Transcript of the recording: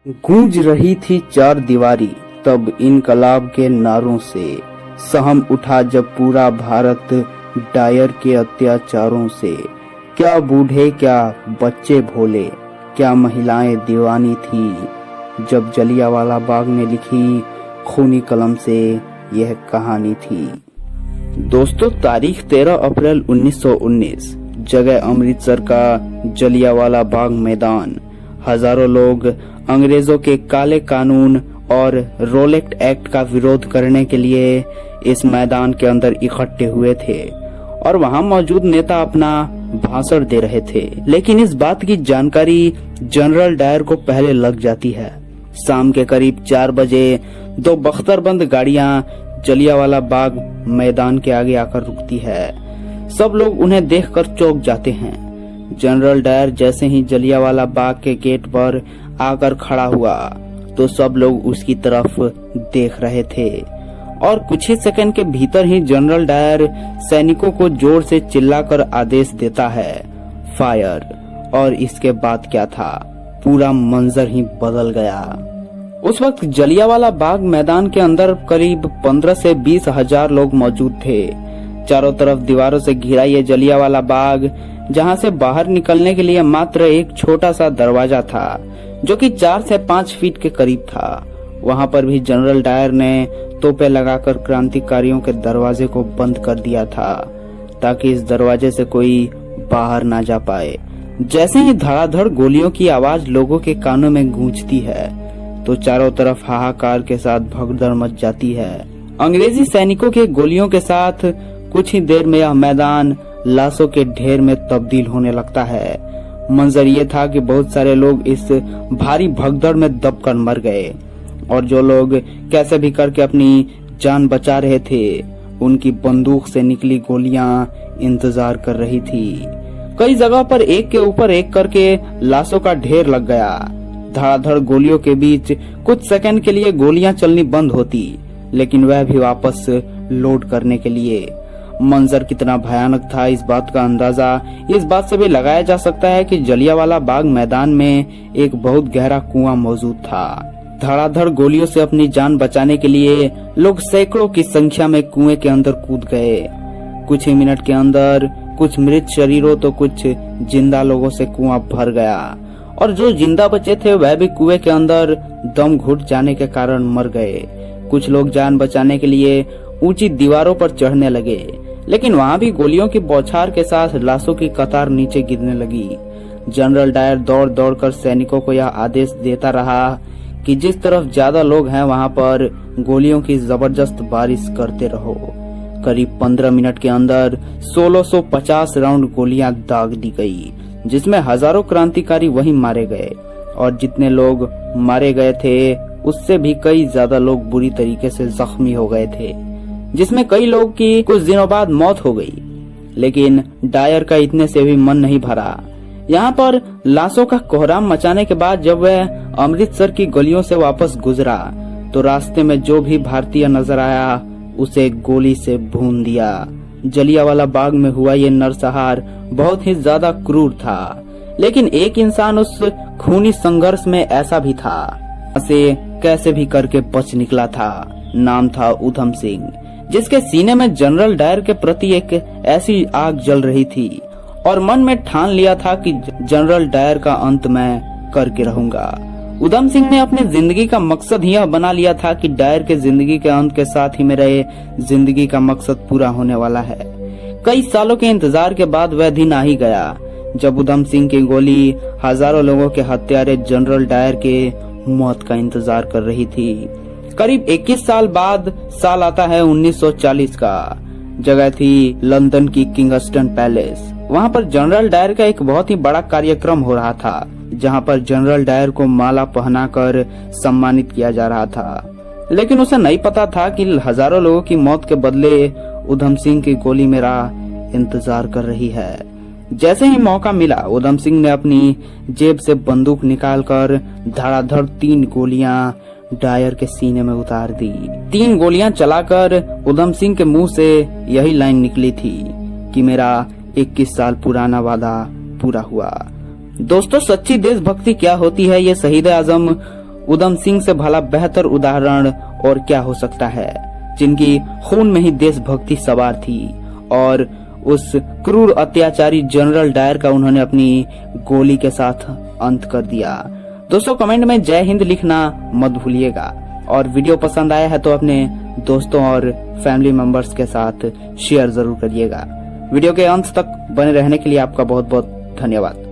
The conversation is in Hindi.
गूंज रही थी चार दीवारी तब इनकलाब के नारों से। सहम उठा जब पूरा भारत डायर के अत्याचारों से। क्या बूढ़े क्या बच्चे भोले, क्या महिलाएं दीवानी थी जब जलियांवाला बाग ने लिखी खूनी कलम से यह कहानी थी। दोस्तों, तारीख 13 अप्रैल 1919, जगह अमृतसर का जलियांवाला बाग मैदान। हजारों लोग अंग्रेजों के काले कानून और रोलेट एक्ट का विरोध करने के लिए इस मैदान के अंदर इकट्ठे हुए थे और वहां मौजूद नेता अपना भाषण दे रहे थे। लेकिन इस बात की जानकारी जनरल डायर को पहले लग जाती है। शाम के करीब 4 बजे 2 बख्तरबंद गाड़ियां जलियांवाला बाग मैदान के आगे आकर रुकती है। सब लोग उन्हें देखकर चौंक जाते हैं। जनरल डायर जैसे ही जलियांवाला बाग के गेट पर आकर खड़ा हुआ तो सब लोग उसकी तरफ देख रहे थे और कुछ ही सेकंड के भीतर ही जनरल डायर सैनिकों को जोर से चिल्लाकर आदेश देता है, फायर। और इसके बाद क्या था, पूरा मंजर ही बदल गया। उस वक्त जलियांवाला बाग मैदान के अंदर करीब 15 से 20 हजार लोग मौजूद थे। चारों तरफ दीवारों से घिरा ये जलियांवाला बाग, जहां से बाहर निकलने के लिए मात्र एक छोटा सा दरवाजा था जो कि 4 से 5 फीट के करीब था। वहां पर भी जनरल डायर ने तोपें लगाकर क्रांतिकारियों के दरवाजे को बंद कर दिया था ताकि इस दरवाजे से कोई बाहर ना जा पाए। जैसे ही धड़ाधड़ गोलियों की आवाज लोगों के कानों में गूंजती है तो चारों तरफ हाहाकार के साथ भगदड़ मच जाती है। अंग्रेजी सैनिकों के गोलियों के साथ कुछ ही देर में यह मैदान लाशों के ढेर में तब्दील होने लगता है। मंजर ये था कि बहुत सारे लोग इस भारी भगदड़ में दबकर मर गए और जो लोग कैसे भी करके अपनी जान बचा रहे थे उनकी बंदूक से निकली गोलियां इंतजार कर रही थी। कई जगह पर एक के ऊपर एक करके लाशों का ढेर लग गया। धड़ाधड़ गोलियों के बीच कुछ सेकंड के लिए गोलियां चलनी बंद होती, लेकिन वह भी वापस लोड करने के लिए। मंजर कितना भयानक था इस बात का अंदाजा इस बात से भी लगाया जा सकता है कि जलियांवाला बाग मैदान में एक बहुत गहरा कुआं मौजूद था। धड़ाधड़ गोलियों से अपनी जान बचाने के लिए लोग सैकड़ों की संख्या में कुएं के अंदर कूद गए। कुछ ही मिनट के अंदर कुछ मृत शरीरों तो कुछ जिंदा लोगों से कुआं भर गया और जो जिंदा बचे थे वह भी कुएं के अंदर दम घुट जाने के कारण मर गए। कुछ लोग जान बचाने के लिए ऊंची दीवारों पर चढ़ने लगे, लेकिन वहां भी गोलियों की बौछार के साथ लाशों की कतार नीचे गिरने लगी। जनरल डायर दौड़ दौड़ कर सैनिकों को यह आदेश देता रहा कि जिस तरफ ज्यादा लोग हैं वहां पर गोलियों की जबरदस्त बारिश करते रहो। करीब 15 मिनट के अंदर 1650 राउंड गोलियां दाग दी गई, जिसमें हजारों क्रांतिकारी वहीं मारे गए और जितने लोग मारे गए थे उससे भी कई ज्यादा लोग बुरी तरीके से जख्मी हो गए थे, जिसमें कई लोग की कुछ दिनों बाद मौत हो गई। लेकिन डायर का इतने से भी मन नहीं भरा। यहाँ पर लाशों का कोहराम मचाने के बाद जब वह अमृतसर की गलियों से वापस गुजरा तो रास्ते में जो भी भारतीय नजर आया उसे गोली से भून दिया। जलियांवाला बाग में हुआ ये नरसंहार बहुत ही ज्यादा क्रूर था, लेकिन एक इंसान उस खूनी संघर्ष में ऐसा भी था से कैसे भी करके बच निकला था। नाम था उधम सिंह, जिसके सीने में जनरल डायर के प्रति एक ऐसी आग जल रही थी और मन में ठान लिया था कि जनरल डायर का अंत मैं करके रहूंगा। उधम सिंह ने अपनी जिंदगी का मकसद यह बना लिया था कि डायर के जिंदगी के अंत के साथ ही मेरे जिंदगी का मकसद पूरा होने वाला है। कई सालों के इंतजार के बाद वह दिन आ ही गया जब उधम सिंह की गोली हजारों लोगों के हत्यारे जनरल डायर के मौत का इंतजार कर रही थी। करीब 21 साल बाद साल आता है 1940 का। जगह थी लंदन की किंगस्टन पैलेस। वहां पर जनरल डायर का एक बहुत ही बड़ा कार्यक्रम हो रहा था, जहां पर जनरल डायर को माला पहनाकर सम्मानित किया जा रहा था। लेकिन उसे नहीं पता था कि हजारों लोगों की मौत के बदले उधम सिंह की गोली मेरा इंतजार कर रही है। जैसे ही मौका मिला उधम सिंह ने अपनी जेब से बंदूक निकालकर धड़ाधड़ 3 गोलियां डायर के सीने में उतार दी। 3 गोलियां चलाकर उधम सिंह के मुंह से यही लाइन निकली थी कि मेरा 21 साल पुराना वादा पूरा हुआ। दोस्तों, सच्ची देशभक्ति क्या होती है ये शहीद आजम उधम सिंह से भला बेहतर उदाहरण और क्या हो सकता है, जिनकी खून में ही देशभक्ति सवार थी और उस क्रूर अत्याचारी जनरल डायर का उन्होंने अपनी गोली के साथ अंत कर दिया। दोस्तों कमेंट में जय हिंद लिखना मत भूलिएगा और वीडियो पसंद आया है तो अपने दोस्तों और फैमिली मेंबर्स के साथ शेयर जरूर करिएगा। वीडियो के अंत तक बने रहने के लिए आपका बहुत बहुत धन्यवाद।